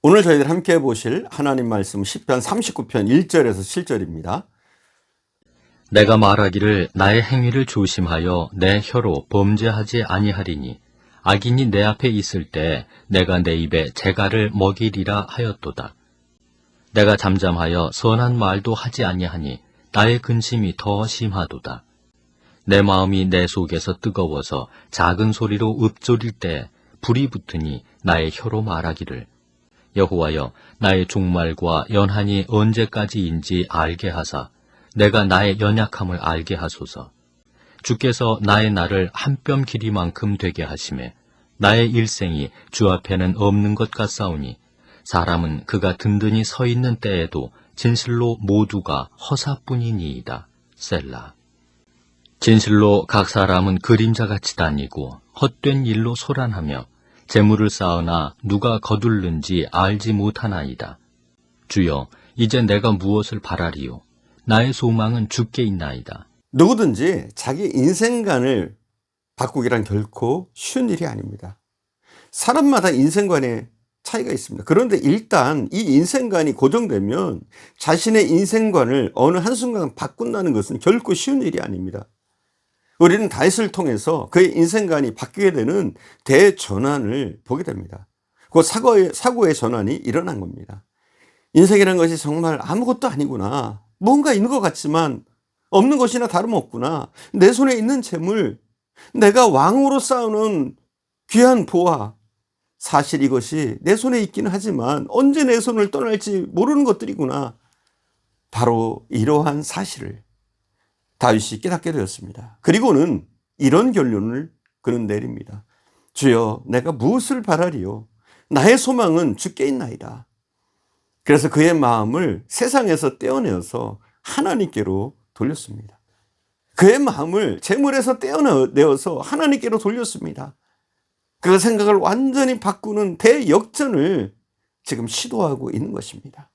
오늘 저희들 함께 보실 하나님 말씀 시편 39편 1절에서 7절입니다. 내가 말하기를 나의 행위를 조심하여 내 혀로 범죄하지 아니하리니 악인이 내 앞에 있을 때 내가 내 입에 재갈을 먹이리라 하였도다. 내가 잠잠하여 선한 말도 하지 아니하니 나의 근심이 더 심하도다. 내 마음이 내 속에서 뜨거워서 작은 소리로 읊조릴 때 불이 붙으니 나의 혀로 말하기를 여호와여 나의 종말과 연한이 언제까지인지 알게 하사 내가 나의 연약함을 알게 하소서. 주께서 나의 날을 한 뼘 길이만큼 되게 하시매 나의 일생이 주 앞에는 없는 것 같사오니 사람은 그가 든든히 서 있는 때에도 진실로 모두가 허사뿐이니이다. 셀라. 진실로 각 사람은 그림자같이 다니고 헛된 일로 소란하며 재물을 쌓으나 누가 거둘는지 알지 못하나이다. 주여, 이제 내가 무엇을 바라리요? 나의 소망은 주께 있나이다. 누구든지 자기 인생관을 바꾸기란 결코 쉬운 일이 아닙니다. 사람마다 인생관에 차이가 있습니다. 그런데 일단 이 인생관이 고정되면 자신의 인생관을 어느 한순간 바꾼다는 것은 결코 쉬운 일이 아닙니다. 우리는 다윗을 통해서 그의 인생관이 바뀌게 되는 대전환을 보게 됩니다. 그 사고의 전환이 일어난 겁니다. 인생이라는 것이 정말 아무것도 아니구나. 뭔가 있는 것 같지만 없는 것이나 다름없구나. 내 손에 있는 재물, 내가 왕으로 쌓아놓은 귀한 보화, 사실 이것이 내 손에 있기는 하지만 언제 내 손을 떠날지 모르는 것들이구나. 바로 이러한 사실을 다윗이 깨닫게 되었습니다. 그리고는 이런 결론을 그는 내립니다. 주여, 내가 무엇을 바라리요? 나의 소망은 주께 있나이다. 그래서 그의 마음을 세상에서 떼어내어서 하나님께로 돌렸습니다. 그의 마음을 재물에서 떼어내어서 하나님께로 돌렸습니다. 그 생각을 완전히 바꾸는 대역전을 지금 시도하고 있는 것입니다.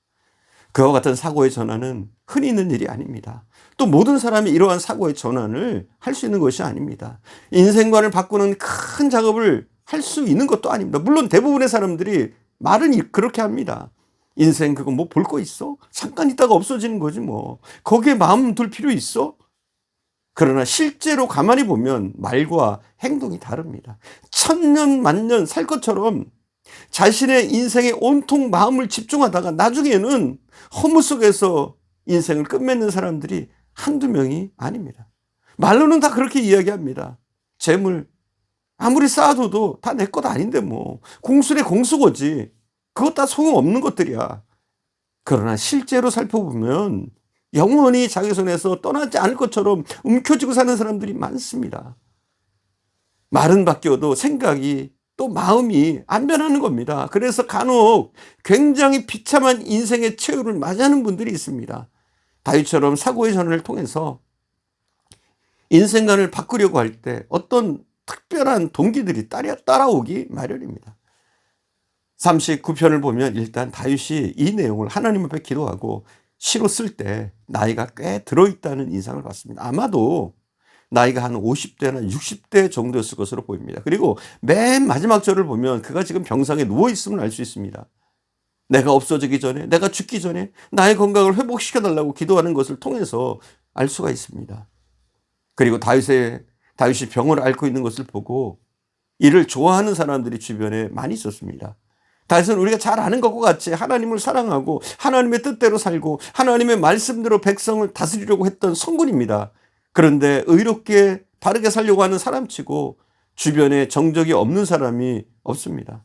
그와 같은 사고의 전환은 흔히 있는 일이 아닙니다. 또 모든 사람이 이러한 사고의 전환을 할 수 있는 것이 아닙니다. 인생관을 바꾸는 큰 작업을 할 수 있는 것도 아닙니다. 물론 대부분의 사람들이 말은 그렇게 합니다. 인생 그거 뭐 볼 거 있어? 잠깐 있다가 없어지는 거지 뭐. 거기에 마음 둘 필요 있어? 그러나 실제로 가만히 보면 말과 행동이 다릅니다. 천년 만년 살 것처럼 자신의 인생에 온통 마음을 집중하다가 나중에는 허무 속에서 인생을 끝맺는 사람들이 한두 명이 아닙니다. 말로는 다 그렇게 이야기합니다. 재물 아무리 쌓아둬도 다 내 것 아닌데 뭐. 공수래 공수거지. 그것 다 소용없는 것들이야. 그러나 실제로 살펴보면 영원히 자기 손에서 떠나지 않을 것처럼 움켜쥐고 사는 사람들이 많습니다. 말은 바뀌어도 생각이 또 마음이 안 변하는 겁니다. 그래서 간혹 굉장히 비참한 인생의 최후를 맞이하는 분들이 있습니다. 다윗처럼 사고의 전환을 통해서 인생관을 바꾸려고 할 때 어떤 특별한 동기들이 따라오기 마련입니다. 39편을 보면 일단 다윗이 이 내용을 하나님 앞에 기도하고 시로 쓸 때 나이가 꽤 들어있다는 인상을 받습니다. 아마도 나이가 한 50대나 60대 정도였을 것으로 보입니다. 그리고 맨 마지막 절을 보면 그가 지금 병상에 누워있음을 알 수 있습니다. 내가 없어지기 전에, 내가 죽기 전에 나의 건강을 회복시켜달라고 기도하는 것을 통해서 알 수가 있습니다. 그리고 다윗이 병을 앓고 있는 것을 보고 이를 좋아하는 사람들이 주변에 많이 있었습니다. 다윗은 우리가 잘 아는 것과 같이 하나님을 사랑하고 하나님의 뜻대로 살고 하나님의 말씀대로 백성을 다스리려고 했던 성군입니다. 그런데 의롭게 바르게 살려고 하는 사람치고 주변에 정적이 없는 사람이 없습니다.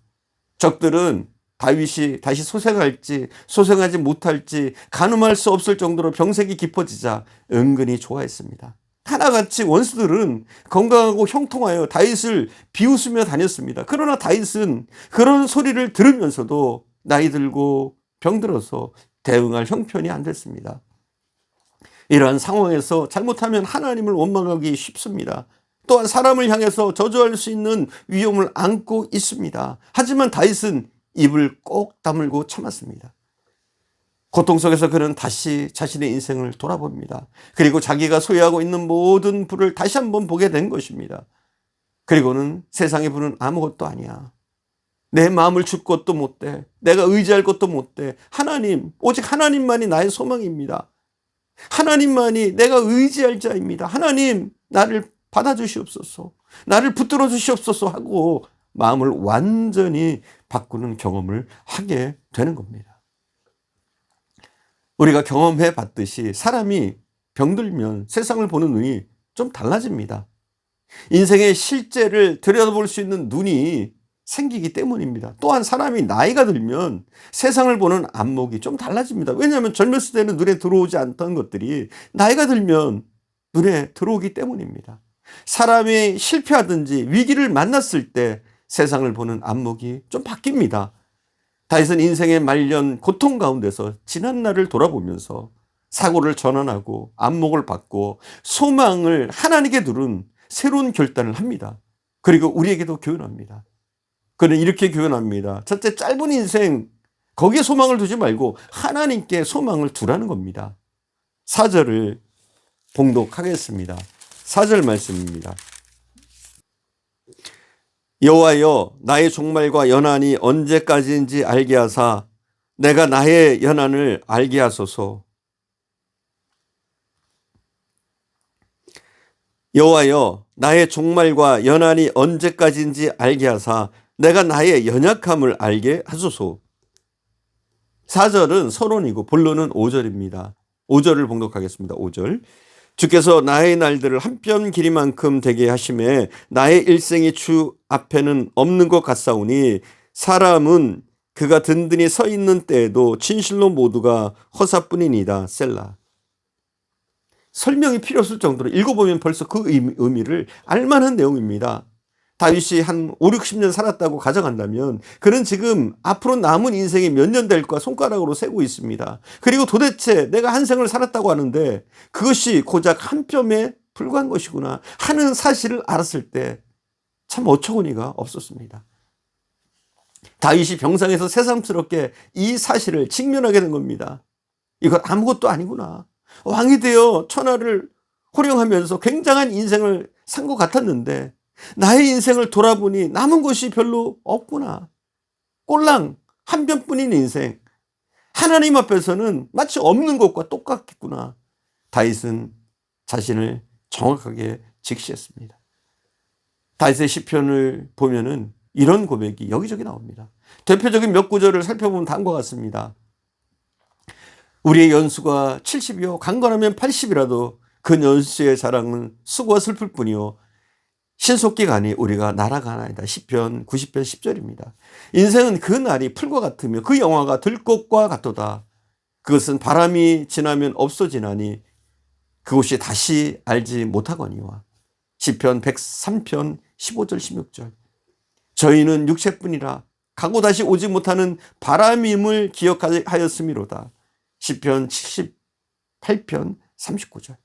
적들은 다윗이 다시 소생할지 소생하지 못할지 가늠할 수 없을 정도로 병색이 깊어지자 은근히 좋아했습니다. 하나같이 원수들은 건강하고 형통하여 다윗을 비웃으며 다녔습니다. 그러나 다윗은 그런 소리를 들으면서도 나이 들고 병들어서 대응할 형편이 안 됐습니다. 이러한 상황에서 잘못하면 하나님을 원망하기 쉽습니다. 또한 사람을 향해서 저주할 수 있는 위험을 안고 있습니다. 하지만 다윗은 입을 꼭 다물고 참았습니다. 고통 속에서 그는 다시 자신의 인생을 돌아봅니다. 그리고 자기가 소유하고 있는 모든 부를 다시 한번 보게 된 것입니다. 그리고는 세상의 부는 아무것도 아니야. 내 마음을 줄 것도 못 돼. 내가 의지할 것도 못 돼. 하나님, 오직 하나님만이 나의 소망입니다. 하나님만이 내가 의지할 자입니다. 하나님, 나를 받아주시옵소서. 나를 붙들어 주시옵소서 하고 마음을 완전히 바꾸는 경험을 하게 되는 겁니다. 우리가 경험해 봤듯이 사람이 병들면 세상을 보는 눈이 좀 달라집니다. 인생의 실제를 들여다볼 수 있는 눈이 생기기 때문입니다. 또한 사람이 나이가 들면 세상을 보는 안목이 좀 달라집니다. 왜냐하면 젊었을 때는 눈에 들어오지 않던 것들이 나이가 들면 눈에 들어오기 때문입니다. 사람이 실패하든지 위기를 만났을 때 세상을 보는 안목이 좀 바뀝니다. 다윗은 인생의 말년 고통 가운데서 지난 날을 돌아보면서 사고를 전환하고 안목을 바꾸어 소망을 하나님께 두른 새로운 결단을 합니다. 그리고 우리에게도 교훈합니다. 그는 이렇게 교훈합니다. 첫째, 짧은 인생 거기에 소망을 두지 말고 하나님께 소망을 두라는 겁니다. 4절을 봉독하겠습니다. 4절 말씀입니다. 여호와여, 나의 종말과 연한이 언제까지인지 알게 하사 내가 나의 연한을 알게 하소서. 여호와여, 나의 종말과 연한이 언제까지인지 알게 하사 내가 나의 연약함을 알게 하소서. 4절은 서론이고 본론은 5절입니다. 5절을 봉독하겠습니다. 5절. 주께서 나의 날들을 한뼘 길이만큼 되게 하심에 나의 일생이 주 앞에는 없는 것 같사오니 사람은 그가 든든히 서 있는 때에도 진실로 모두가 허사뿐이니이다. 셀라. 설명이 필요 없을 정도로 읽어보면 벌써 그 의미를 알만한 내용입니다. 다윗이 한 5, 60년 살았다고 가정한다면 그는 지금 앞으로 남은 인생이 몇 년 될까 손가락으로 세고 있습니다. 그리고 도대체 내가 한 생을 살았다고 하는데 그것이 고작 한 뼘에 불과한 것이구나 하는 사실을 알았을 때 참 어처구니가 없었습니다. 다윗이 병상에서 새삼스럽게 이 사실을 직면하게 된 겁니다. 이건 아무것도 아니구나. 왕이 되어 천하를 호령하면서 굉장한 인생을 산 것 같았는데 나의 인생을 돌아보니 남은 것이 별로 없구나. 꼴랑 한 편뿐인 인생. 하나님 앞에서는 마치 없는 것과 똑같겠구나. 다윗은 자신을 정확하게 직시했습니다. 다윗의 시편을 보면은 이런 고백이 여기저기 나옵니다. 대표적인 몇 구절을 살펴보면 다음과 같습니다. 우리의 연수가 70이요 강건하면 80이라도 그 연수의 자랑은 수고와 슬플 뿐이요 신속기가 아니 우리가 날아가나이다. 시편 90편 10절입니다. 인생은 그 날이 풀과 같으며 그 영화가 들꽃과 같도다. 그것은 바람이 지나면 없어지나니 그곳이 다시 알지 못하거니와. 시편 103편 15절 16절. 저희는 육체뿐이라 가고 다시 오지 못하는 바람임을 기억하였음이로다. 시편 78편 39절.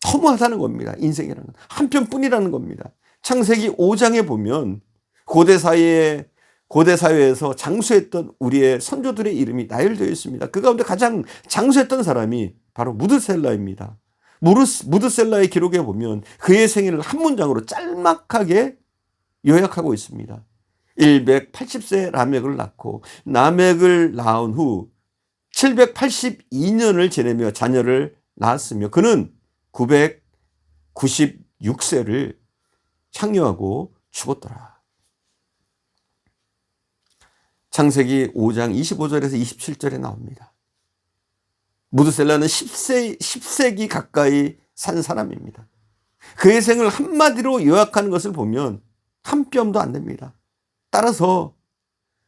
허무하다는 겁니다. 인생이라는 건. 한 편뿐이라는 겁니다. 창세기 5장에 보면 고대 사회에서 장수했던 우리의 선조들의 이름이 나열되어 있습니다. 그 가운데 가장 장수했던 사람이 바로 무드셀라입니다. 무드셀라의 기록에 보면 그의 생애를 한 문장으로 짤막하게 요약하고 있습니다. 180세 라멕을 낳고 라멕을 낳은 후 782년을 지내며 자녀를 낳았으며 그는 996세를 창녀하고 죽었더라. 창세기 5장 25절에서 27절에 나옵니다. 무드셀라는 10세기 가까이 산 사람입니다. 그의 생을 한마디로 요약하는 것을 보면 한 뼘도 안 됩니다. 따라서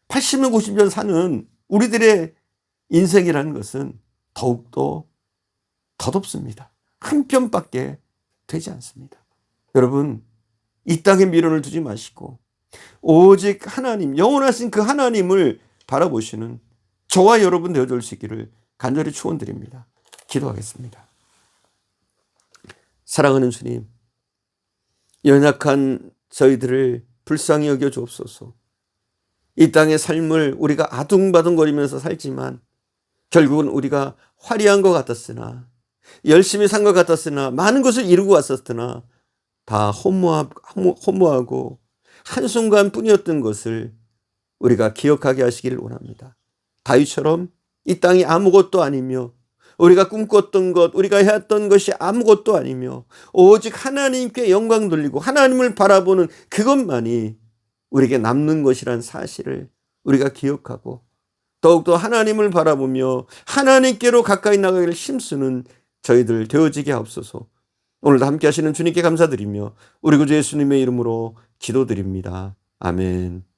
80년, 90년 사는 우리들의 인생이라는 것은 더욱더 덧없습니다. 한 뼘밖에 되지 않습니다. 여러분, 이 땅에 미련을 두지 마시고 오직 하나님, 영원하신 그 하나님을 바라보시는 저와 여러분 되어줄 수 있기를 간절히 축원드립니다. 기도하겠습니다. 사랑하는 주님, 연약한 저희들을 불쌍히 여겨 주옵소서. 이 땅의 삶을 우리가 아둥바둥거리면서 살지만 결국은 우리가 화려한 것 같았으나 열심히 산 것 같았으나 많은 것을 이루고 왔었으나 다 허무하고 한순간뿐이었던 것을 우리가 기억하게 하시기를 원합니다. 다윗처럼 이 땅이 아무것도 아니며 우리가 꿈꿨던 것, 우리가 해왔던 것이 아무것도 아니며 오직 하나님께 영광 돌리고 하나님을 바라보는 그것만이 우리에게 남는 것이란 사실을 우리가 기억하고 더욱더 하나님을 바라보며 하나님께로 가까이 나가기를 힘쓰는 저희들 되어지게 하옵소서. 오늘도 함께 하시는 주님께 감사드리며 우리 구주 예수님의 이름으로 기도드립니다. 아멘.